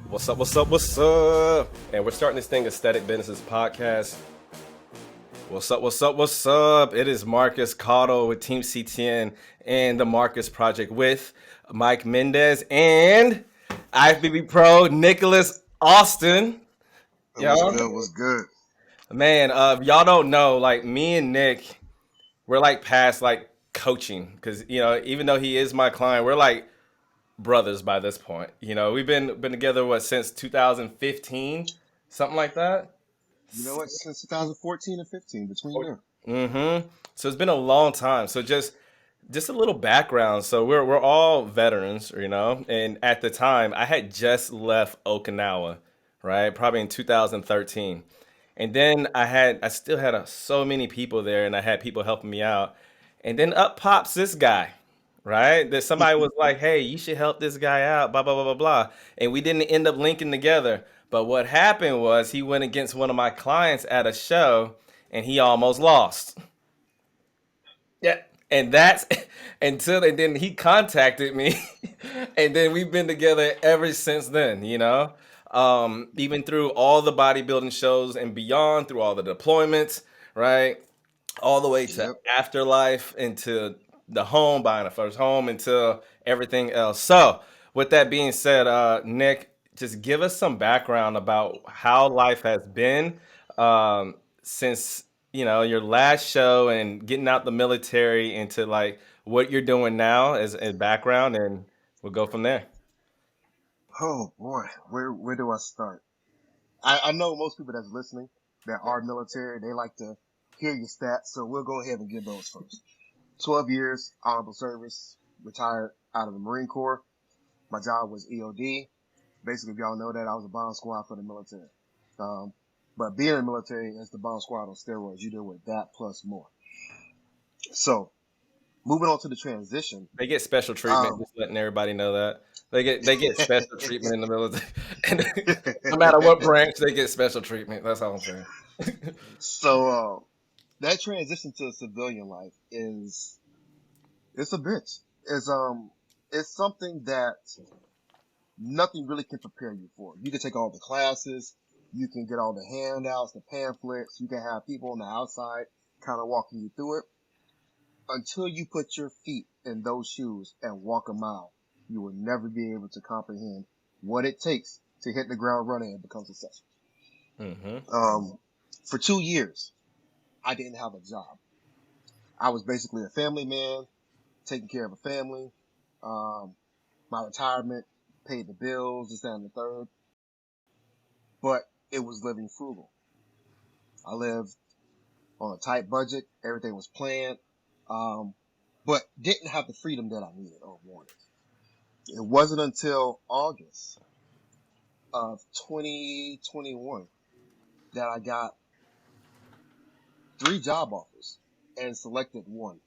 What's up, what's up, what's up? And we're starting this thing, Aesthetic Businesses Podcast. What's up, what's up, what's up? It is Marcus Cotto with Team CTN and the Marcus Project with Mike Mendez and IFBB Pro, Nicholas Austin. What's Yo, good? What's good? man, y'all don't know, like me and Nick, we're like past like coaching because, even though he is my client, we're like brothers by this point. We've been together since 2015, something like that. You know what? Since 2014 and 15, between there. Mm-hmm. So it's been a long time. So just a little background. So we're all veterans, and at the time I had just left Okinawa, right? Probably in 2013. And then I still had so many people there, and I had people helping me out. And then up pops this guy, right? That somebody was like, "Hey, you should help this guy out." Blah blah blah blah blah. And we didn't end up linking together. But what happened was he went against one of my clients at a show, and he almost lost. Yeah, and that's and then he contacted me, and then we've been together ever since then. Even through all the bodybuilding shows and beyond, through all the deployments, right, all the way to Yep. afterlife, into the home, buying a first home, until everything else. So, with that being said, Nick, just give us some background about how life has been since your last show and getting out the military into like what you're doing now as a background, and we'll go from there. Oh boy, where do I start? I know most people that's listening that are military, they like to hear your stats, so we'll go ahead and give those first. 12 years, honorable service, retired out of the Marine Corps. My job was EOD. Basically, if y'all know that, I was a bomb squad for the military. But being in the military is the bomb squad on steroids. You deal with that plus more. So, moving on to the transition. They get special treatment. Just letting everybody know that they get special treatment in the military. And no matter what branch, they get special treatment. That's all I'm saying. So that transition to civilian life it's a bitch. It's something that nothing really can prepare you for. You can take all the classes, you can get all the handouts, the pamphlets, you can have people on the outside kind of walking you through it. Until you put your feet in those shoes and walk a mile, you will never be able to comprehend what it takes to hit the ground running and become successful. Mm-hmm. For 2 years, I didn't have a job. I was basically a family man, taking care of a family. My retirement paid the bills, this, that, and the third. But it was living frugal. I lived on a tight budget. Everything was planned. But didn't have the freedom that I needed or wanted. It wasn't until August of 2021 that I got 3 job offers and selected one,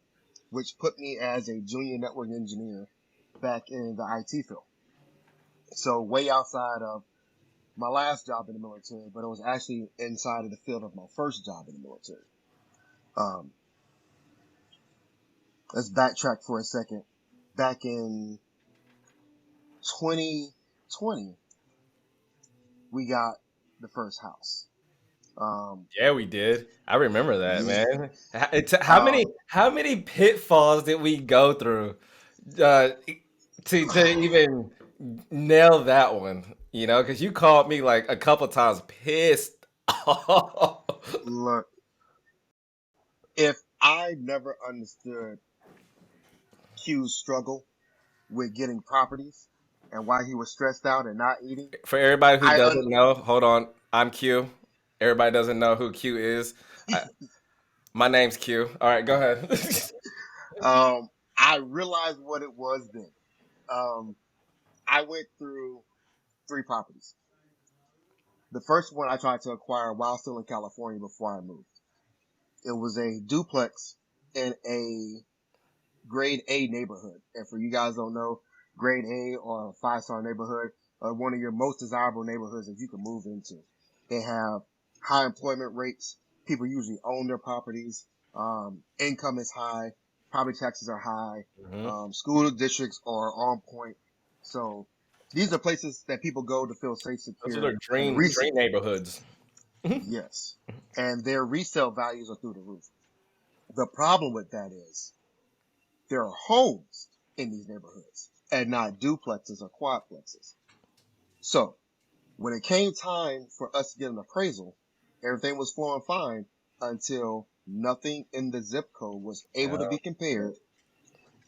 which put me as a junior network engineer back in the IT field. So way outside of my last job in the military, but it was actually inside of the field of my first job in the military. Let's backtrack for a second. Back in 2020, we got the first house. Yeah, we did. I remember that, Yeah. man. How many Um, how many pitfalls did we go through uh, to even nail that one? Because you called me like a couple times pissed off. look, if I never understood Q's struggle with getting properties and why he was stressed out and not eating, For everybody who I doesn't know, hold on. I'm Q. Everybody doesn't know who Q is. I, my name's Q. All right, go ahead. I realized what it was then. Um, I went through 3 properties. The first one I tried to acquire while still in California before I moved. It was a duplex in a grade A neighborhood. And for you guys don't know, grade A or a 5-star neighborhood are one of your most desirable neighborhoods that you can move into. They have high employment rates. People usually own their properties. Income is high. Property taxes are high. Mhm. School districts are on point. So These are places that people go to feel safe, Those are secure, their and dream neighborhoods. yes, and their resale values are through the roof. The problem with that is there are homes in these neighborhoods and not duplexes or quadplexes. So when it came time for us to get an appraisal, everything was flowing fine until nothing in the zip code was able Yeah. to be compared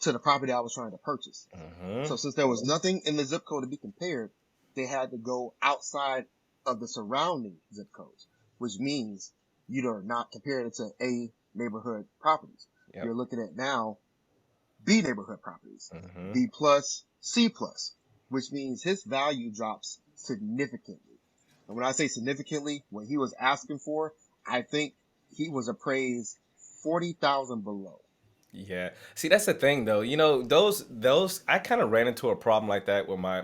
to the property I was trying to purchase. Mm-hmm. So since there was nothing in the zip code to be compared, they had to go outside of the surrounding zip codes, which means you're not comparing it to A neighborhood properties. Yep. You're looking at now B neighborhood properties, Mm-hmm. B plus, C plus, which means his value drops significantly. And when I say significantly, what he was asking for, I think he was appraised 40,000 below. Yeah. See, that's the thing though. You know, those I kind of ran into a problem like that with my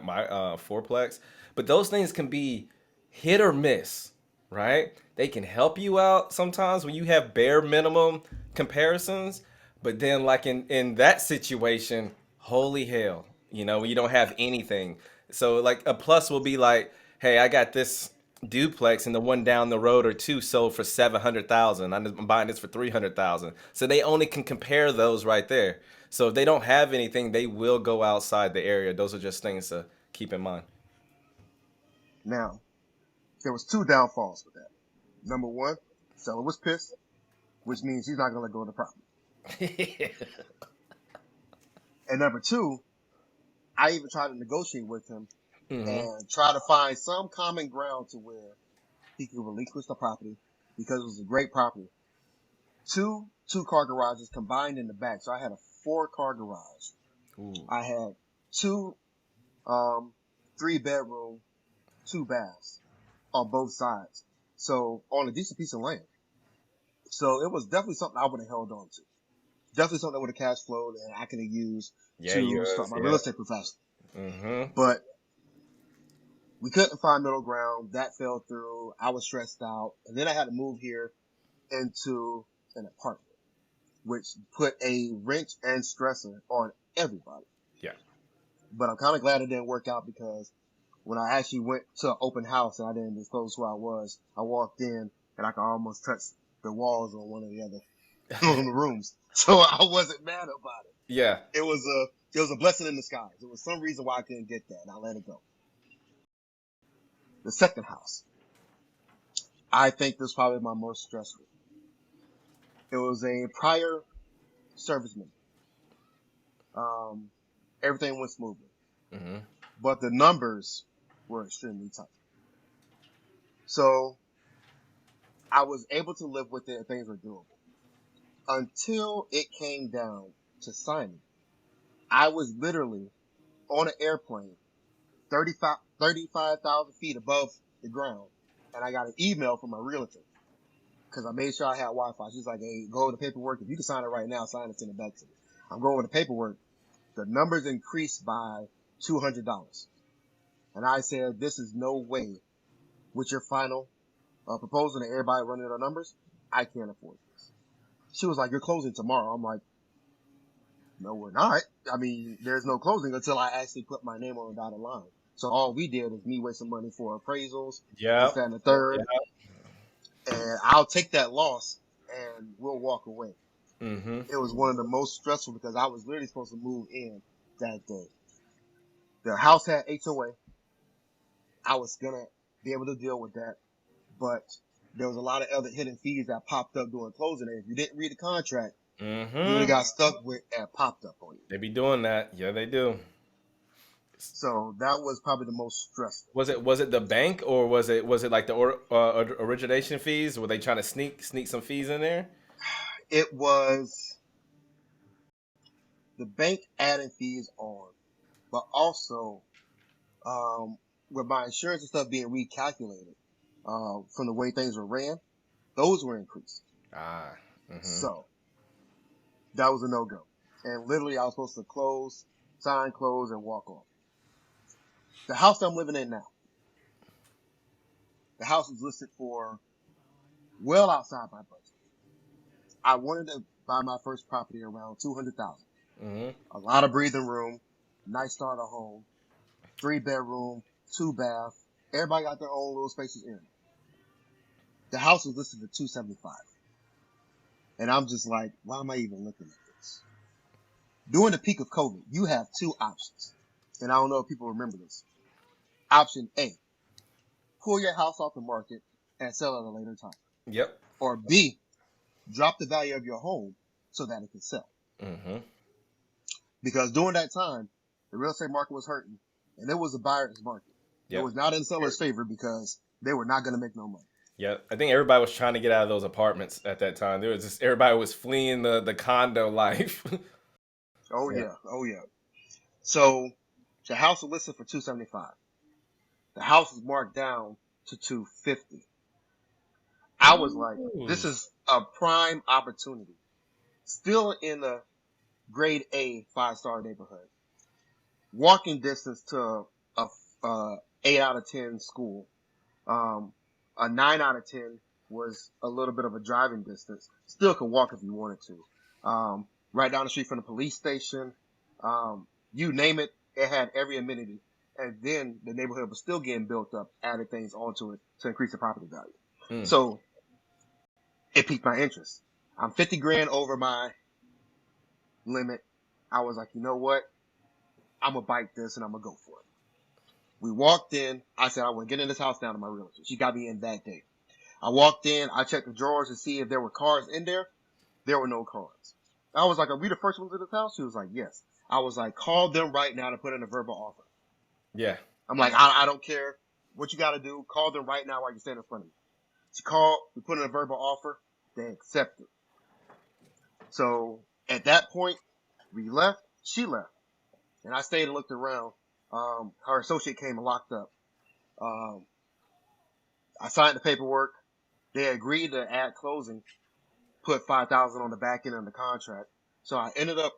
fourplex, but those things can be hit or miss, right? They can help you out sometimes when you have bare minimum comparisons, but then like in that situation, holy hell, you know, when you don't have anything. So like a plus will be like, hey, I got this duplex and the one down the road or two sold for 700,000. I'm buying this for 300,000. So they only can compare those right there. So if they don't have anything, they will go outside the area. Those are just things to keep in mind. Now, there was two downfalls with that. Number one, seller was pissed, which means he's not going to let go of the property. And number two, I even tried to negotiate with him Hmm. and try to find some common ground to where he could relinquish the property because it was a great property. Two-car garages combined in the back. So I had a 4-car garage. Ooh. I had two, 3-bedroom, 2 baths on both sides. So on a decent piece of land. So it was definitely something I would have held on to. Definitely something that would have cash flowed and I could have used Yeah, to start yours. my real Yeah. estate profession. Mm-hmm. But we couldn't find middle ground. That fell through. I was stressed out. And then I had to move here into an apartment, which put a wrench and stressor on everybody. Yeah. But I'm kind of glad it didn't work out because when I actually went to an open house and I didn't disclose who I was, I walked in and I could almost touch the walls on one of the other on the rooms. So I wasn't mad about it. Yeah. It was a blessing in disguise. There was some reason why I couldn't get that and I let it go. The second house, I think this was probably my most stressful. It was a prior service member. Um, everything went smoothly, Mm-hmm. but the numbers were extremely tight. So I was able to live with it and things were doable until it came down to signing. I was literally on an airplane 35,000 feet above the ground. And I got an email from my realtor because I made sure I had Wi-Fi. She's like, hey, go over the paperwork. If you can sign it right now, sign it, send it back to me. I'm going with the paperwork. The numbers increased by $200. And I said, this is no way with your final proposal and everybody running their numbers. I can't afford this. She was like, you're closing tomorrow. I'm like, no, we're not. I mean, there's no closing until I actually put my name on the dotted line. So all we did is me waste some money for appraisals, this, Yep. that, and the third, Yep. and I'll take that loss and we'll walk away. Mm-hmm. It was one of the most stressful because I was literally supposed to move in that day. The house had HOA. I was gonna be able to deal with that, but there was a lot of other hidden fees that popped up during closing. And if you didn't read the contract, you would have Mm-hmm. got stuck with and popped up on you. They be doing that. Yeah, they do. So that was probably the most stressful. Was it the bank or was it like the origination fees? Were they trying to sneak some fees in there? It was the bank adding fees on, but also with my insurance and stuff being recalculated from the way things were ran, those were increased. Ah. Mm-hmm. So that was a no go. And literally, I was supposed to close, sign, close, and walk off. The house I'm living in now, the house is listed for well outside my budget. I wanted to buy my first property around 200,000. Mm-hmm. A lot of breathing room, nice starter home. 3 bedroom, 2 bath. Everybody got their own little spacious area. The house was listed for 275, and I'm just like, why am I even looking at this? During the peak of COVID, you have two options, and I don't know if people remember this. Option A: pull your house off the market and sell it at a later time. Yep. Or B: drop the value of your home so that it can sell. Mm-hmm. Because during that time, the real estate market was hurting, and it was a buyer's market. It Yep. was not in seller's favor because they were not going to make no money. Yep. I think everybody was trying to get out of those apartments at that time. There was just everybody was fleeing the condo life. Oh Yeah. yeah, oh yeah. So the house was listed for 275. The house was marked down to 250. I was like, Ooh. this is a prime opportunity. Still in the grade A 5-star neighborhood. Walking distance to a 8 out of 10 school. Um, a 9 out of 10 was a little bit of a driving distance. Still could walk if you wanted to. Right down the street from the police station. You name it, it had every amenity. And then the neighborhood was still getting built up, added things onto it to increase the property value. Mm. So it piqued my interest. I'm 50 grand over my limit. I was like, you know what? I'm gonna bite this and I'm gonna go for it. We walked in. I said, I want to get in this house down to my realtor. She got me in that day. I walked in. I checked the drawers to see if there were cars in there. There were no cars. I was like, are we the first ones in this house? She was like, yes. I was like, call them right now to put in a verbal offer. Yeah. I'm like, I don't care what you got to do. Call them right now while you stand in front of me. She called. We put in a verbal offer. They accepted. So at that point, we left. She left. And I stayed and looked around. Her associate came and locked up. Um, I signed the paperwork. They agreed to add closing, put 5,000 on the back end of the contract. So I ended up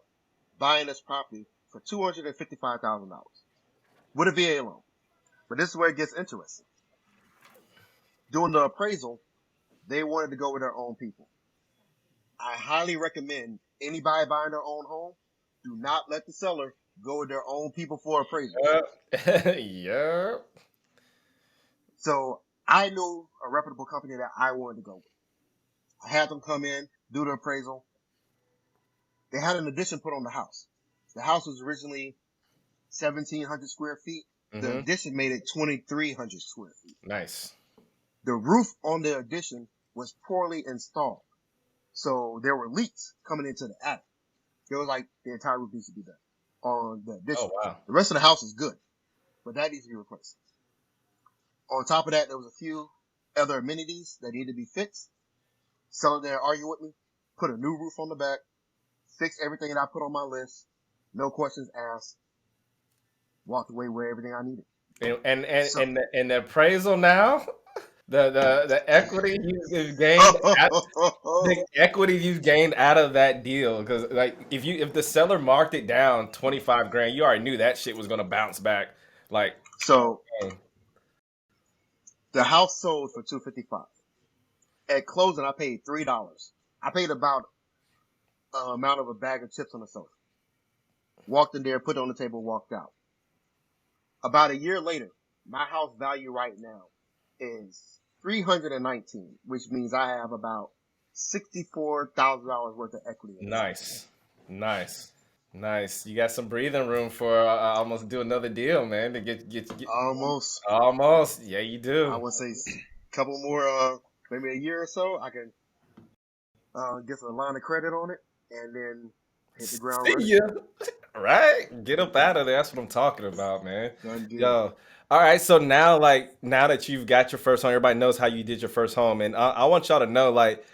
buying this property for $255,000 with a VA loan. But this is where it gets interesting. Doing the appraisal, they wanted to go with their own people. I highly recommend anybody buying their own home, do not let the seller go with their own people for appraisals. Yep. Yep. So I knew a reputable company that I wanted to go with. I had them come in, do the appraisal. They had an addition put on the house. The house was originally 1,700 square feet. The Mm-hmm. addition made it 2,300 square feet. Nice. The roof on the addition was poorly installed. So there were leaks coming into the attic. It was like the entire roof needs to be done on the Oh addition. wow. The rest of the house is good, but that needs to be replaced. On top of that, there was a few other amenities that needed to be fixed. Seller there argue with me, put a new roof on the back, fix everything that I put on my list, no questions asked, walked away with everything I needed. And and So, and the, and the appraisal now, the equity you've gained, the equity you've gained out of that deal, because like if the seller marked it down 25 grand, you already knew that shit was gonna bounce back. Like, so dang. the house sold for 255. At closing, I paid $3. I paid about amount of a bag of chips on the sofa. Walked in there, put it on the table, walked out. About a year later, my house value right now is 319, which means I have about $64,000 worth of equity in this house. Nice, nice, nice. You got some breathing room for almost do another deal, man. To get Almost, almost. Yeah, you I do. would say, a couple more, maybe a year or so, I can get a line of credit on it and then hit the ground See running. ya. Right? Get up out of there. That's what I'm talking about, man. Done deal. Yo. All right. So now, like, now that you've got your first home, everybody knows how you did your first home, and I want y'all to know, like,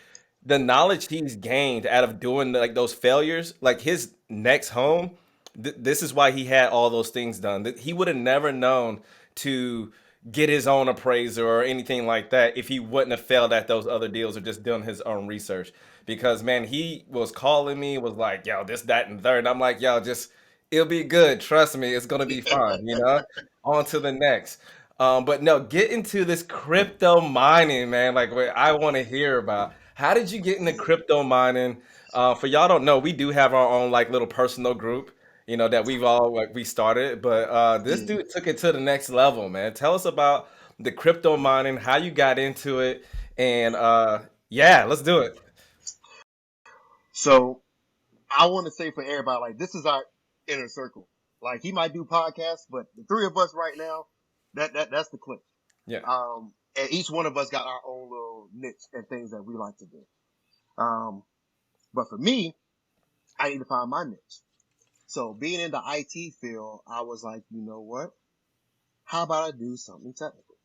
the knowledge he's gained out of doing like those failures, like his next home. This is why he had all those things done. That he would have never known to get his own appraiser or anything like that if he wouldn't have failed at those other deals or just done his own research. Because man, he was calling me, was like, "Yo, this, that, and third," and I'm like, "Yo, just it'll be good. Trust me, it's gonna be fine." You know, on to the next. But no, get into this crypto mining, man. Like what I want to hear about. How did you get into Yeah. crypto mining? For y'all don't know, we do have our own like little personal group. that we've all like we started. But this Yeah. dude took it to the next level, man. Tell us about the crypto mining, how you got into it, and yeah, let's do it. So I want to say for everybody, like this is our inner circle. Like he might do podcasts, but the three of us right now, that's the clique. Yeah, And each one of us got our own little niche and things that we like to do. But for me, I need to find my niche. So being in the IT field, I was like, you know what? How about I do something technical?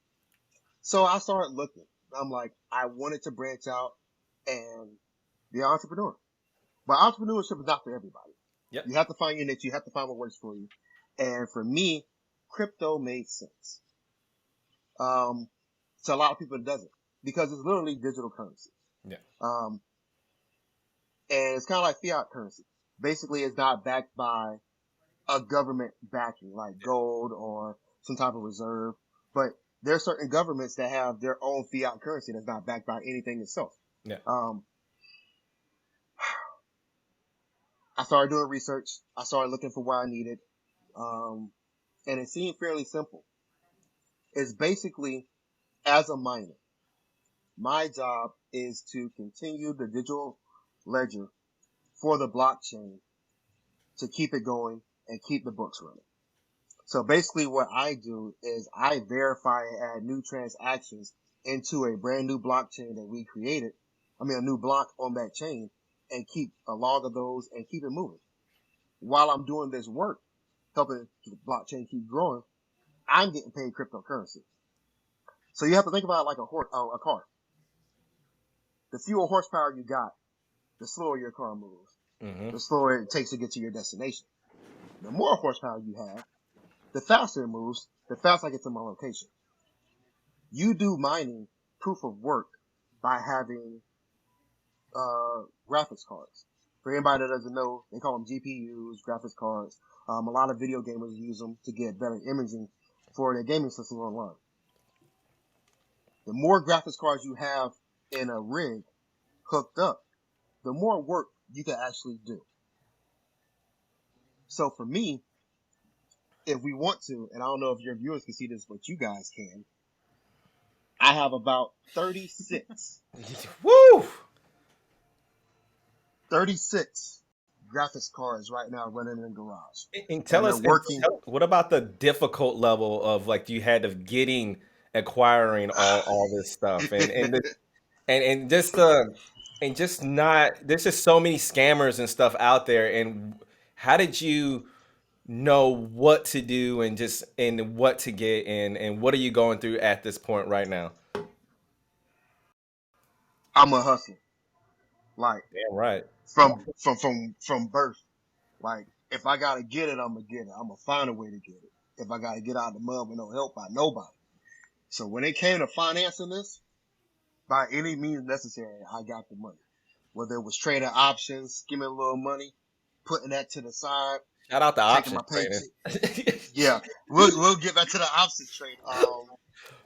So I started looking. I'm like, I wanted to branch out and be an entrepreneur. But entrepreneurship is not for everybody. yep, You have to find your niche. You have to find what works for you. And for me, crypto made sense. Um, to a lot of people, it doesn't because it's literally digital currency. yeah, Um, and it's kind of like fiat currency. Basically, it's not backed by a government backing like gold or some type of reserve. But there are certain governments that have their own fiat currency that's not backed by anything itself. yeah. Um, I started doing research. I started looking for what I needed. Um, and it seemed fairly simple. It's basically, as a miner, my job is to continue the digital ledger for the blockchain to keep it going and keep the books running. So basically what I do is I verify and add new transactions into a brand new blockchain that we created. I mean, a new block on that chain and keep a log of those and keep it moving. While I'm doing this work, helping the blockchain keep growing, I'm getting paid cryptocurrency. So you have to think about it like a car. The fewer horsepower you got, the slower your car moves. Mm-hmm. The slower it takes to get to your destination. The more horsepower you have, the faster it moves, the faster I get to my location. You do mining proof of work by having graphics cards. For anybody that doesn't know, they call them GPUs, graphics cards. A lot of video gamers use them to get better imaging for their gaming systems online. The more graphics cards you have in a rig hooked up, the more work you can actually do. So for me, if we want to, and I don't know if your viewers can see this, but you guys can, I have about Woo! 36 graphics cards right now running in the garage. And And tell they're us, working. what about the difficult level of like you had of getting acquiring all this stuff and just and just not there's just so many scammers and stuff out there and how did you know what to do and just and what to get and what are you going through at this point right now? I'm a hustler. Like Damn right. from birth. Like if I gotta get it, I'm gonna get it. I'm gonna find a way to get it. If I gotta get out of the mud with no help by nobody. So when it came to financing this, by any means necessary, I got the money. Whether it was trading options, skimming a little money, putting that to the side, Shout out the taking options my training. paycheck. Yeah, we'll get back to the options trade.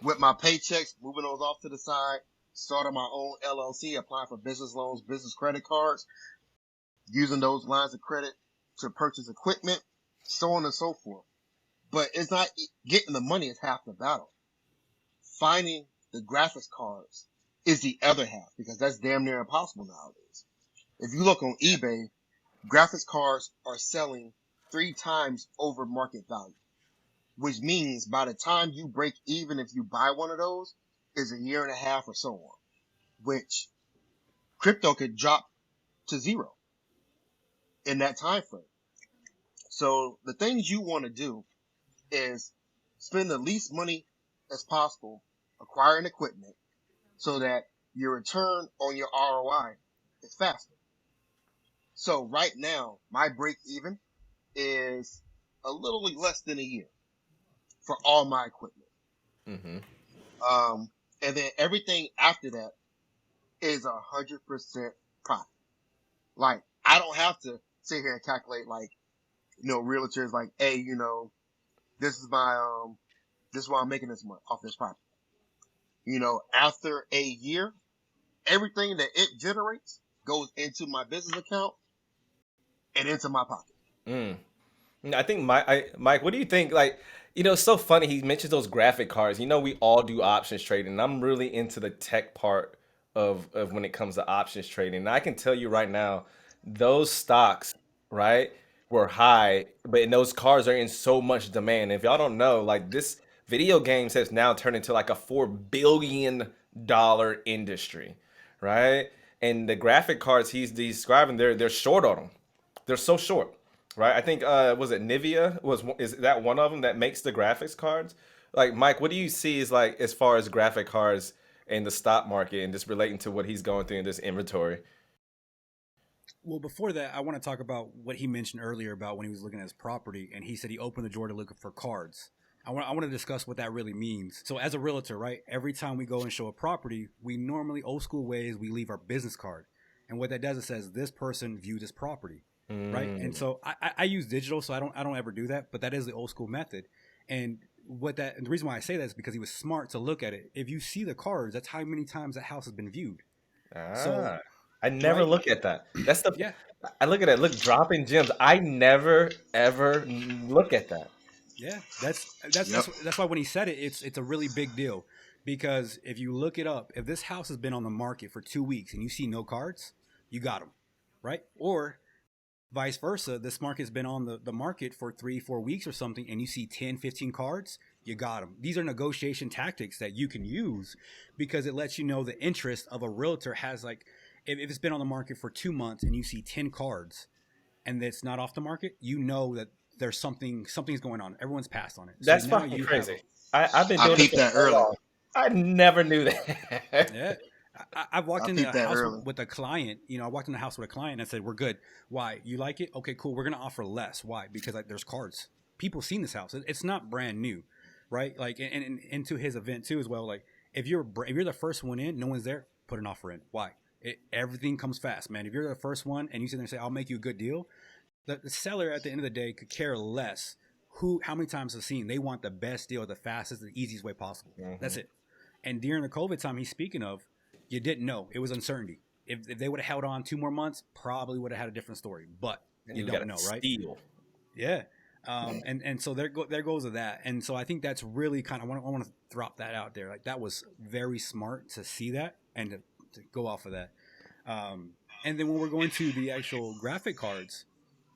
With my paychecks, moving those off to the side, starting my own LLC, applying for business loans, business credit cards, using those lines of credit to purchase equipment, so on and so forth. But it's not getting the money is half the battle. Finding the graphics cards is the other half because that's damn near impossible nowadays. If you look on eBay, graphics cards are selling 3 times over market value, which means by the time you break even, if you buy one of those, is a year and a half or so on, which crypto could drop to zero in that time frame. So the things you want to do is spend the least money as possible acquiring equipment so that your return on your ROI is faster. So right now, my break even is a little less than a year for all my equipment. Hmm. And then everything after that is 100% profit. Like I don't have to sit here and calculate like, realtors like, hey, this is this is why I'm making this money off this property. After a year, everything that it generates goes into my business account and into my pocket. Mm. I think Mike, what do you think? Like, it's so funny. He mentions those graphic cards. We all do options trading. And I'm really into the tech part of when it comes to options trading. And I can tell you right now, those stocks, right, were high, but those cards are in so much demand. If y'all don't know, like this video games has now turned into like a $4 billion industry, right? And the graphic cards he's describing, they're short on them. They're so short, right? I think was it Nivea is that one of them that makes the graphics cards? Like Mike, what do you see is like as far as graphic cards in the stock market and just relating to what he's going through in this inventory? Well, before that, I want to talk about what he mentioned earlier about when he was looking at his property, and he said he opened the drawer to look for cards. I want to discuss what that really means. So, as a realtor, right, every time we go and show a property, we normally, old school ways, we leave our business card. And what that does, it says this person viewed this property, right? And Mm. so I use digital, so I don't ever do that, but that is the old school method. And and the reason why I say that is because he was smart to look at it. If you see the cards, that's how many times that house has been viewed. So, Ah, I never right, look at that. That's the yeah, I look at it. Look, dropping gems. I never ever look at that. yeah, that's why when he said it, it's a really big deal because if you look it up, if this house has been on the market for 2 weeks and you see no cards, you got them, right? Or vice versa, this market's been on the market for 3-4 weeks or something, and you see 10, 15 cards, you got them. These are negotiation tactics that you can use because it lets you know the interest of a realtor has like if it's been on the market for 2 months and you see 10 cards and it's not off the market, you know that there's something's going on. Everyone's passed on it. So That's now fucking you have crazy. I've been I doing this peeped for that so early. long. I never knew that. yeah. I've walked I into a peeped that house early. with a client. I walked in the house with a client and I said, "We're good. Why? You like it? Okay, cool. We're gonna offer less. Why? Because like there's cards. People seen this house. It's not brand new, right? Like and into his event too as well. Like if you're the first one in, no one's there. Put an offer in. Why? Everything comes fast, man. If you're the first one and you sit there and say, "I'll make you a good deal," the seller at the end of the day could care less how many times they've seen. They want the best deal, the fastest, the easiest way possible. That's Mhm. it. And during the COVID time he's speaking of, you didn't know. It was uncertainty. If they would have held on 2 more months, probably would have had a different story. But And you you don't gotta know, right? steal. Yeah. And so there goes to that. And so I think that's really kind of I want to drop that out there. Like that was very smart to see that and to go off of that. And then when we're going to the actual graphic cards,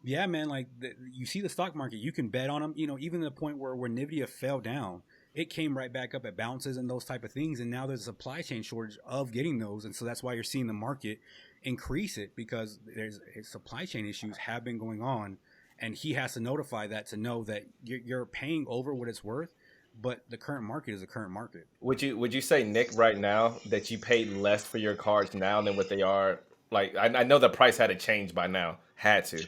yeah, man, like you see the stock market, you can bet on them. Even to the point where Nvidia fell down, it came right back up at bounces and those type of things. And now there's a supply chain shortage of getting those, and so that's why you're seeing the market increase it because there's supply chain issues have been going on, and he has to notify that to know that you're paying over what it's worth, but the current market is the current market. Would you say, Nick, right now that you paid less for your cards now than what they are? Like I know the price had to change by now. Had to.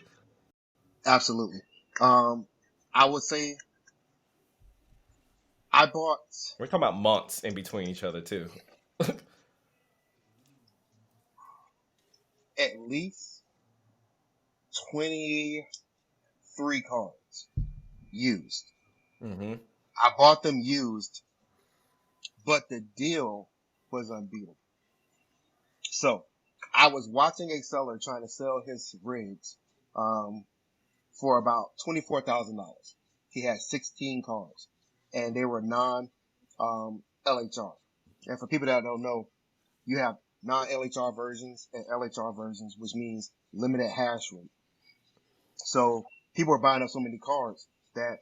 Absolutely. I would say I bought We're talking about months in between each other too. at least 23 cards used. Hmm. I bought them used, but the deal was unbeatable. So I was watching a seller trying to sell his rigs um, for about $24,000. He had 16 cars, and they were non LHR. And for people that don't know, you have non LHR versions and LHR versions, which means limited hash rate. So people were buying up so many cards that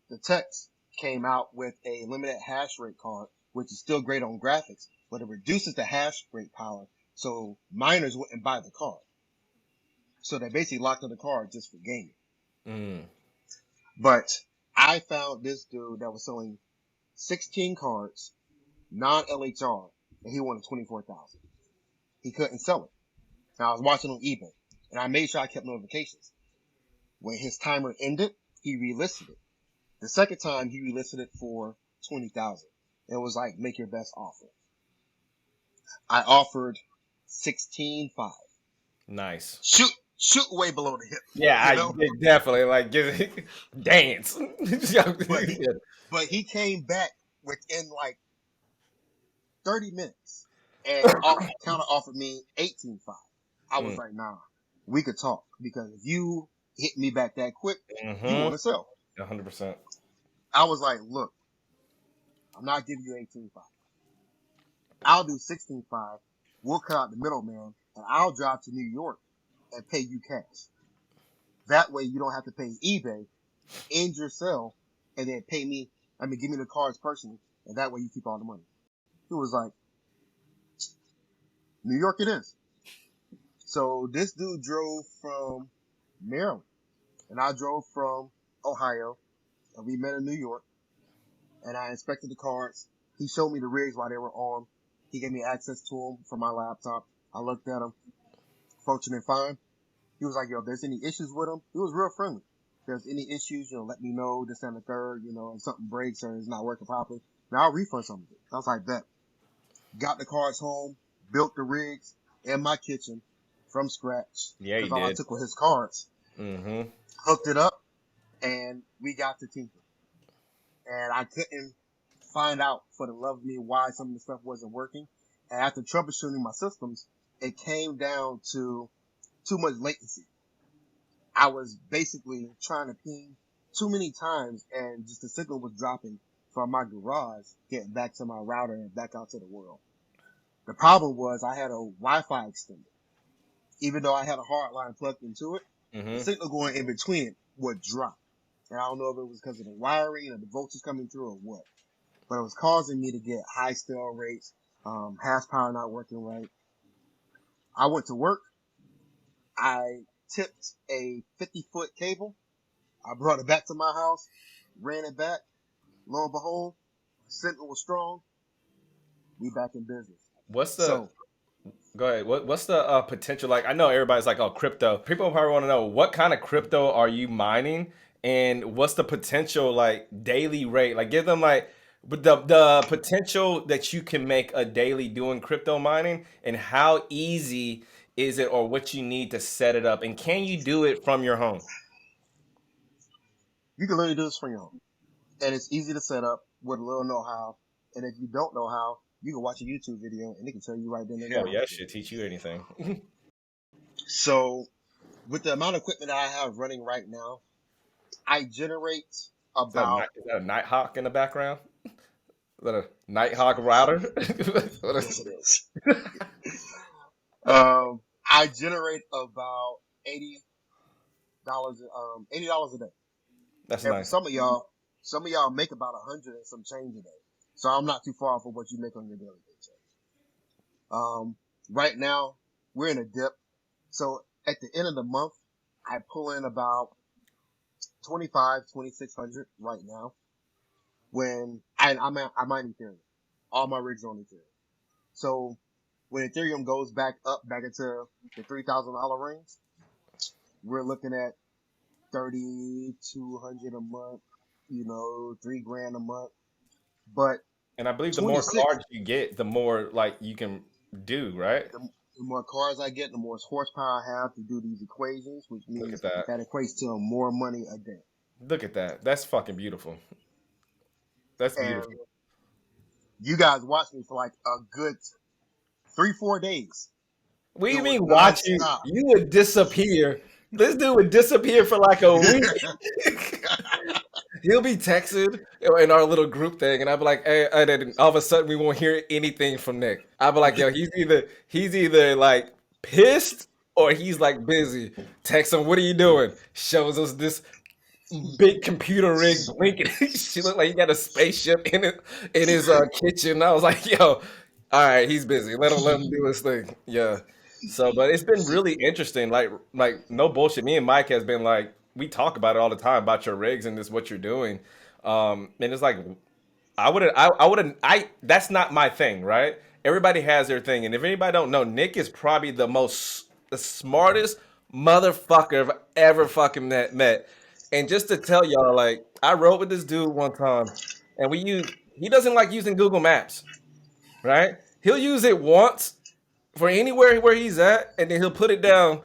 the text came out with a limited hash rate card, which is still great on graphics, but it reduces the hash rate power, so miners wouldn't buy the card. So they basically locked in the card just for gaming. Mm. But I found this dude that was selling 16 cards, non-LHR, and he wanted 24,000. He couldn't sell it. Now I was watching on eBay, and I made sure I kept notifications. When his timer ended, he relisted it. The second time, he relisted it for 20,000. It was like, make your best offer. I offered 16.5. Nice. Shoot way below the hip, Yeah, you know. definitely like give dance. But he came back within like 30 minutes and counter offered me 18.5. I was Mm. like, nah, we could talk because if you hit me back that quick. You Mm-hmm. want to sell? 100%. I was like, look, I'm not giving you 18.5. I'll do 16.5. We'll cut out the middleman, and I'll drive to New York and pay you cash. That way, you don't have to pay eBay, end your sale, and then pay me. I mean, give me the cards personally, and that way you keep all the money. He was like, New York it is. So this dude drove from Maryland, and I drove from Ohio, and we met in New York, and I inspected the cards. He showed me the rigs while they were on. He gave me access to them from my laptop. I looked at them, functioning fine. He was like, yo, if there's any issues with them, he was real friendly. If there's any issues, let me know, this and the third, if something breaks or it's not working properly, now I'll refund some of it. I was like, bet. Got the cards home, built the rigs in my kitchen from scratch. Yeah, you Because all I did. took was his cards, Mm-hmm. hooked it up, and we got to tinker. And I couldn't find out for the love of me why some of the stuff wasn't working. And after troubleshooting my systems, it came down to too much latency. I was basically trying to ping too many times, and just the signal was dropping from my garage, getting back to my router and back out to the world. The problem was I had a Wi-Fi extender. Even though I had a hard line plugged into it, the Mm-hmm. signal going in between it would drop. And I don't know if it was because of the wiring or the voltage coming through or what, but it was causing me to get high stale rates, hash power not working right. I went to work. I tipped a 50-foot cable. I brought it back to my house, ran it back. Lo and behold, signal was strong. We back in business. What's the So Go ahead. What's the potential? Like, I know everybody's like, oh, crypto. People probably want to know what kind of crypto are you mining, and what's the potential like daily rate? Like, give them like but the potential that you can make a daily doing crypto mining, and how easy is it, or what you need to set it up, and can you do it from your home? you can literally do this from your home. And it's easy to set up with a little know-how. And if you don't know how, you can watch a YouTube video and it can tell you right then and there Hell how yeah, to it do it. should teach you anything. So with the amount of equipment that I have running right now, I generate about, Is that a Nighthawk in the background? Is that a Nighthawk router? What yes it is. I generate about $80, $80 a day. That's And for nice. some of y'all make about 100 and some change a day. So I'm not too far from what you make on your daily paycheck. Right now we're in a dip. So at the end of the month, I pull in about 2,600 right now. When I mine Ethereum, all my rigs are on Ethereum. So when Ethereum goes back into the $3,000 range, we're looking at 3,200 a month, $3,000 a month. But And I believe the more 26, cards you get, the more like you can do, right? the more cars I get, the more horsepower I have to do these equations, which Look at means that. that equates to more money a day. Look at that. That's fucking beautiful. That's And beautiful. you guys watch me for like a good 3-4 days. What do It you was mean watch you? nonstop. You would disappear. This dude would disappear for like a week. He'll be texted in our little group thing, and I'd be like, "Hey," and then all of a sudden we won't hear anything from Nick. I'd be like, "Yo, he's either like pissed or he's like busy." Text him, "What are you doing?" Shows us this big computer rig blinking. She looked like he got a spaceship in his kitchen. I was like, "Yo, all right, he's busy. Let him do his thing." Yeah. So, but it's been really interesting. Like no bullshit. Me and Mike has been like we talk about it all the time about your rigs and this what you're doing. And it's like I wouldn't that's not my thing, right? Everybody has their thing, and if anybody don't know, Nick is probably the smartest motherfucker I've ever fucking met. And just to tell y'all, like I rode with this dude one time, and he doesn't like using Google Maps, right? He'll use it once for anywhere where he's at, and then he'll put it down,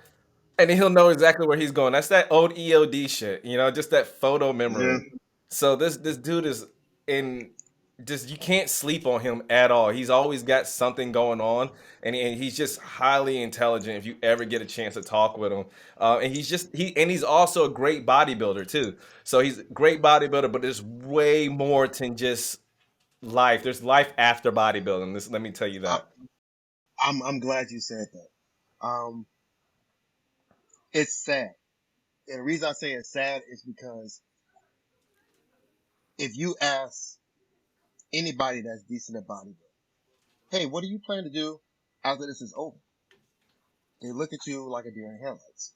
and then he'll know exactly where he's going. That's that old EOD shit, just that photo Yeah. memory. So this dude is in just you can't sleep on him at all. He's always got something going on, and he's just highly intelligent. If you ever get a chance to talk with him, and he's also a great bodybuilder too. So he's a great bodybuilder, but there's way more than just life. There's life after bodybuilding. This let me tell you I, that. I'm glad you said that. It's sad. And the reason I say it's sad is because if you ask anybody that's decent at bodybuilding, hey, what do you plan to do after this is over? They look at you like a deer in headlights.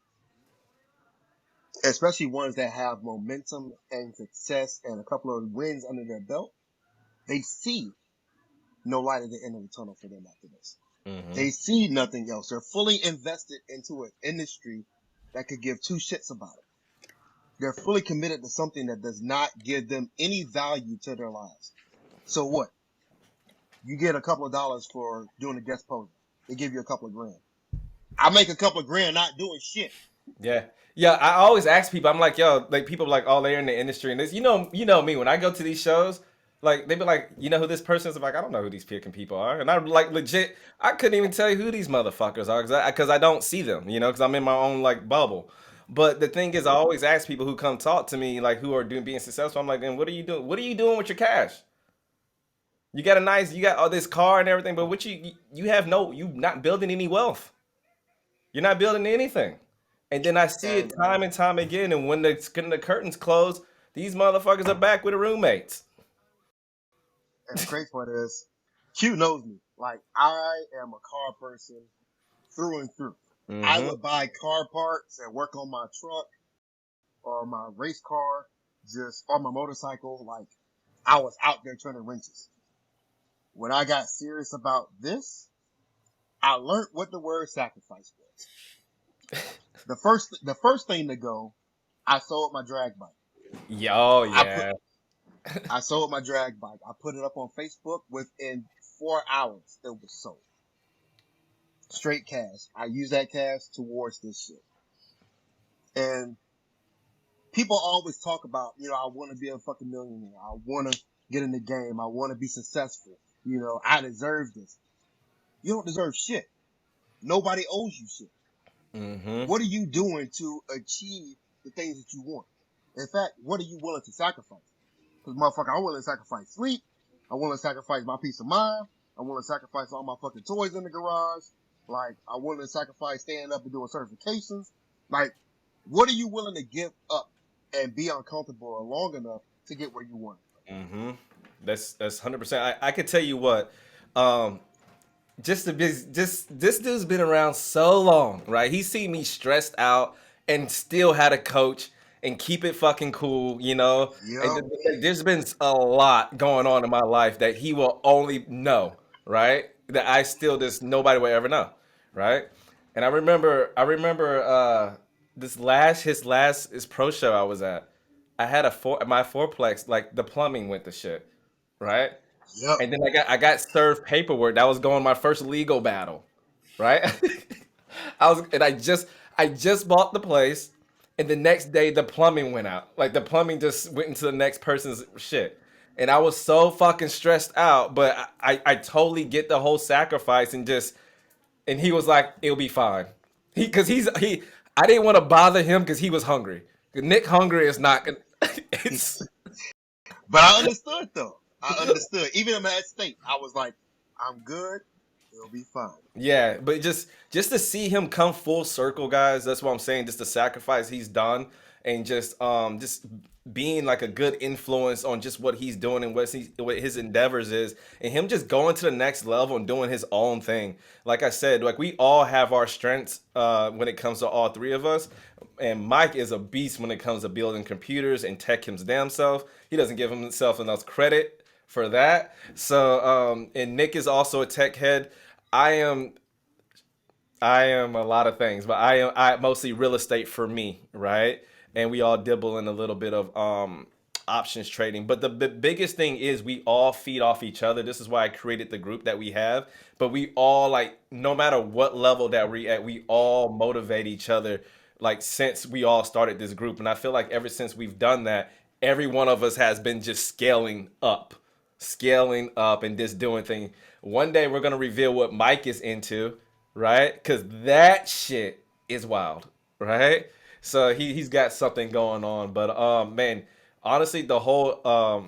Especially ones that have momentum and success and a couple of wins under their belt. They see no light at the end of the tunnel for them after this. Hmm. They see nothing else. They're fully invested into an industry that could give two shits about it. They're fully committed to something that does not give them any value to their lives. So what? You get a couple of dollars for doing a guest post. They give you a couple of grand. I make a couple of grand not doing shit. Yeah. Yeah, I always ask people. I'm like, yo, like people are like, oh, they're in the industry and this. You know me. When I go to these shows, like they be like, you know who this person is? I'm like, I don't know who these picking people are, and I'm like, legit, I couldn't even tell you who these motherfuckers are because I don't see them, because I'm in my own like bubble. But the thing is, I always ask people who come talk to me, like who are doing being successful. I'm like, and what are you doing? What are you doing with your cash? You got all this car and everything, but what you have no, you not building any wealth. You're not building anything. And then I see it And time and time again. And when the curtains close, these motherfuckers are back with the roommates. the crazy part is, Q knows me. Like I am a car person through and through. I Mm-hmm. would buy car parts and work on my truck or my race car, just on my motorcycle. Like I was out there turning wrenches. When I got serious about this, I learned what the word sacrifice was. The first thing to go, I sold my drag bike. Yo, I put yeah. I sold my drag bike. I put it up on Facebook. Within 4 hours, it was sold. Straight cash. I use that cash towards this shit. And people always talk about, I want to be a fucking millionaire. I want to get in the game. I want to be successful. I deserve this. You don't deserve shit. Nobody owes you shit. Mm-hmm. What are you doing to achieve the things that you want? In fact, what are you willing to sacrifice? Because motherfucker, I'm willing to sacrifice sleep. I'm willing to sacrifice my peace of mind. I'm willing to sacrifice all my fucking toys in the garage. Like, I'm willing to sacrifice staying up and doing certifications. Like, what are you willing to give up and be uncomfortable long enough to get where you want? Mm-hmm. That's 100%. I could tell you what. Um, just to be just this dude's been around so long, right? He seen me stressed out and still had a coach and keep it fucking cool, you know. And Yep. there's been a lot going on in my life that he will only know, right? That I still just nobody will ever know, right? And I remember his last his pro show I was at. I had my fourplex, like the plumbing went to shit, right? Yep. And then I got served paperwork. That was going my first legal battle, right? I just bought the place, and the next day the plumbing went out. Like the plumbing just went into the next person's shit, and I was so fucking stressed out. But I totally get the whole sacrifice and he was like, it'll be fine. He I didn't want to bother him because he was hungry. Nick hungry is not gonna. It's But I understood though. I understood. Even in that state, I was like, I'm good. It'll be fine. Yeah, but just to see him come full circle, guys, that's what I'm saying. Just the sacrifice he's done, and just being like a good influence on just what he's doing and what his endeavors is, and him just going to the next level and doing his own thing. Like I said, like we all have our strengths when it comes to all three of us, and Mike is a beast when it comes to building computers and tech his damn self. He doesn't give himself enough credit for that. So, and Nick is also a tech head. I am I am a lot of things, but I mostly real estate for me, right? And we all dibble in a little bit of options trading. But the biggest thing is we all feed off each other. This is why I created the group that we have. But we all like no matter what level that we at, we all motivate each other like since we all started this group. And I feel like ever since we've done that, every one of us has been just scaling up, scaling up and just doing things. One day we're gonna reveal what Mike is into, right? Because that shit is wild, right? So he's got something going on. But man, honestly, the whole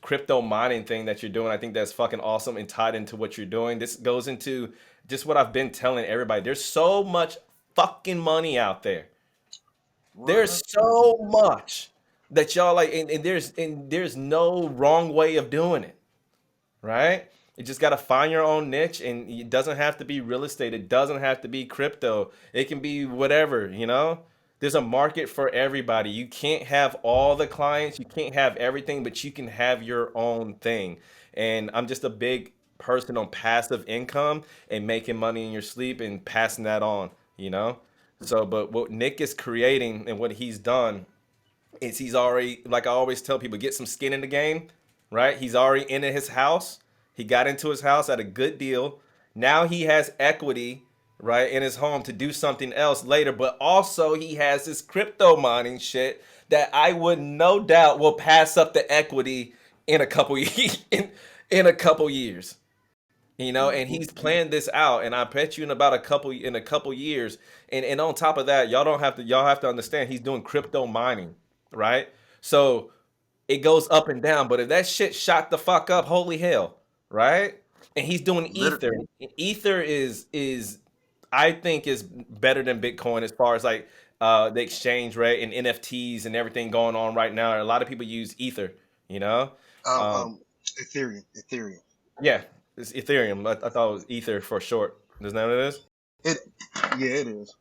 crypto mining thing that you're doing, I think that's fucking awesome and tied into what you're doing. This goes into just what I've been telling everybody. There's so much fucking money out there. There's 100%. so much that y'all like, and there's no wrong way of doing it, right? You just got to find your own niche, and it doesn't have to be real estate. It doesn't have to be crypto. It can be whatever, you know? There's a market for everybody. You can't have all the clients, you can't have everything, but you can have your own thing. And I'm just a big person on passive income and making money in your sleep and passing that on, you know? So, but what Nick is creating and what he's done is he's already, like I always tell people, get some skin in the game, right? He's already in his house. He got into his house at a good deal. Now he has equity, right, in his home to do something else later. But also he has this crypto mining shit that I would no doubt will pass up the equity in a couple in a couple years. You know, and Hmm. he's planned this out, and I bet you in a couple years, and on top of that, y'all have to understand he's doing crypto mining, right? So it goes up and down, but if that shit shot the fuck up, holy hell, right? And he's doing ether. Literally. Ether is I think is better than Bitcoin as far as like the exchange rate and NFTs and everything going on right now. A lot of people use ether, you know. Um, Um, um, Ethereum. Ethereum. yeah, it's Ethereum. I thought it was Ether for short. Isn't that what it is? It, yeah, it is.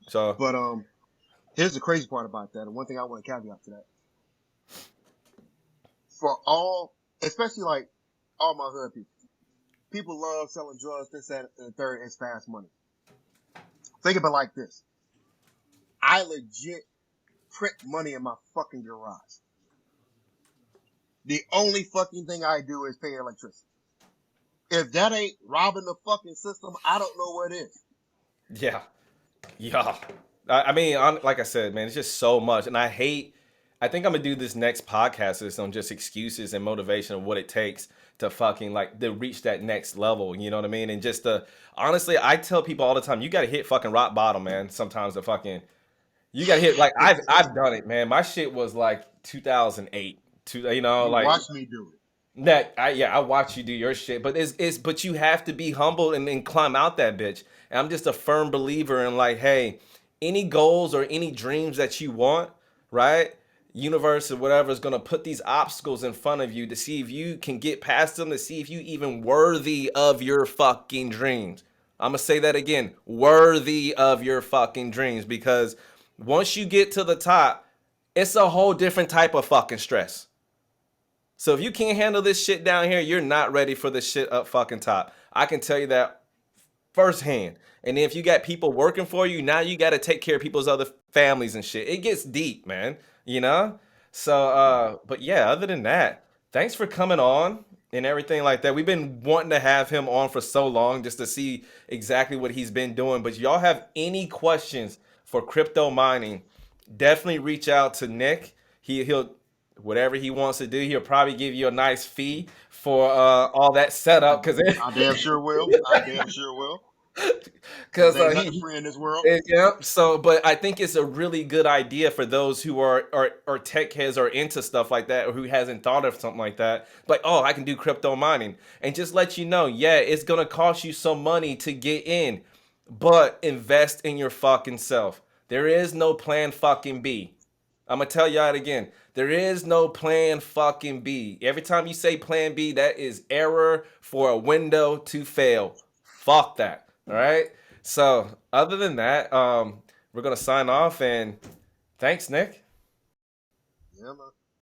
So, But here's the crazy part about that. And one thing I want to caveat to that: for all, especially like all my hood people, people love selling drugs. This, that, and the third. It's fast money. Think of it like this: I legit print money in my fucking garage. The only fucking thing I do is pay electricity. If that ain't robbing the fucking system, I don't know what is. yeah, yeah. I mean, like I said, man, it's just so much, and I hate. I think I'm gonna do this next podcast is on just excuses and motivation of what it takes to fucking like to reach that next level. You know what I mean? And just to honestly, I tell people all the time, you got to hit fucking rock bottom, man. Sometimes to fucking you got to hit like I've done it, man. My shit was like 2008. You know, You like watch me do it. that I watch you do your shit, but it's but you have to be humble and climb out that bitch. And I'm just a firm believer in like, hey, any goals or any dreams that you want, right? Universe or whatever is gonna put these obstacles in front of you to see if you can get past them, to see if you even worthy of your fucking dreams. I'm gonna say that again, worthy of your fucking dreams, because once you get to the top, it's a whole different type of fucking stress. So if you can't handle this shit down here, you're not ready for the shit up fucking top. I can tell you that firsthand. And if you got people working for you, now you got to take care of people's other families and shit. It gets deep, man. You know? So but yeah, other than that, thanks for coming on and everything like that. We've been wanting to have him on for so long just to see exactly what he's been doing. But y'all have any questions for crypto mining, definitely reach out to Nick. He'll whatever he wants to do. He'll probably give you a nice fee for all that I, setup because I damn sure will. I damn sure will. Cause because ain't nothing he free in this world. yeah. So, but I think it's a really good idea for those who are tech heads or into stuff like that, or who hasn't thought of something like that. Like, oh, I can do crypto mining, and just let you know, yeah, it's gonna cost you some money to get in, but invest in your fucking self. There is no plan fucking B. I'm gonna tell y'all it again. There is no plan fucking B. Every time you say plan B, that is error for a window to fail. Fuck that. All right. So other than that, we're gonna sign off and thanks, Nick. Yeah, man.